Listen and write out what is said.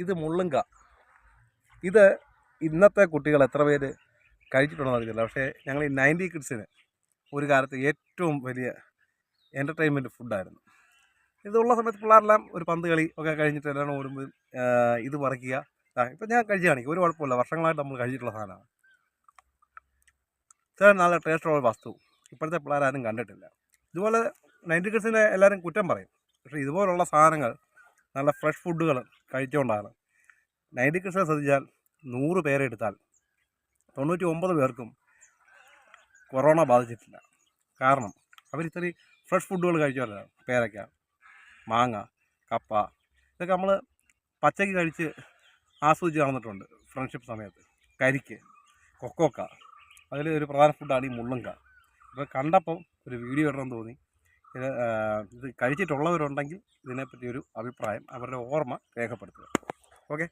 ഇത് മുള്ളുങ്ക. ഇത് ഇന്നത്തെ കുട്ടികൾ എത്ര പേര് കഴിച്ചിട്ടുണ്ടെന്ന് അറിയില്ല. പക്ഷേ ഞങ്ങൾ ഈ 90 കിഡ്സിന് ഒരു കാലത്ത് ഏറ്റവും വലിയ എൻ്റർടൈൻമെൻറ്റ് ഫുഡായിരുന്നു. ഇതുള്ള സമയത്ത് പിള്ളേരെല്ലാം ഒരു പന്ത് കളി ഒക്കെ കഴിഞ്ഞിട്ട് എല്ലാം ഓടുമ്പോൾ ഇത് പറിക്കുക. ഇപ്പം ഞാൻ കഴിച്ച് കാണിക്കും, ഒരു കുഴപ്പമില്ല. വർഷങ്ങളായിട്ട് നമ്മൾ കഴിച്ചിട്ടുള്ള സാധനമാണ്. ഇത്ര നല്ല ടേസ്റ്റുള്ള വസ്തു ഇപ്പോഴത്തെ പിള്ളേരാരും കണ്ടിട്ടില്ല. ഇതുപോലെ 90 കിഡ്സിനെ എല്ലാവരും കുറ്റം പറയും. പക്ഷേ ഇതുപോലുള്ള സാധനങ്ങൾ, നല്ല ഫ്രഷ് ഫുഡുകൾ കഴിച്ചുകൊണ്ടാണ് 90 കിഡ്സിനെ ശ്രദ്ധിച്ചാൽ 100 പേരെ എടുത്താൽ 99 പേർക്കും കൊറോണ ബാധിച്ചിട്ടില്ല. കാരണം അവർ ഇത്രയും ഫ്രഷ് ഫുഡുകൾ കഴിച്ചല്ല. പേരയ്ക്ക, മാങ്ങ, കപ്പ, ഇതൊക്കെ നമ്മൾ പച്ചയ്ക്ക് കഴിച്ച് ആസ്വദിച്ച് നടന്നിട്ടുണ്ട്. ഫ്രണ്ട്ഷിപ്പ് സമയത്ത് കരിക്ക്, കൊക്കോക്ക, അതിൽ ഒരു പ്രധാന ഫുഡാണ് ഈ മുള്ളുങ്ക. ഇപ്പോൾ കണ്ടപ്പം ഒരു വീഡിയോ ഇടണമെന്ന് തോന്നി. ഇത് കഴിച്ചിട്ടുള്ളവരുണ്ടെങ്കിൽ ഇതിനെപ്പറ്റി ഒരു അഭിപ്രായം, അവരുടെ ഓർമ്മ രേഖപ്പെടുത്തുക. ഓക്കെ.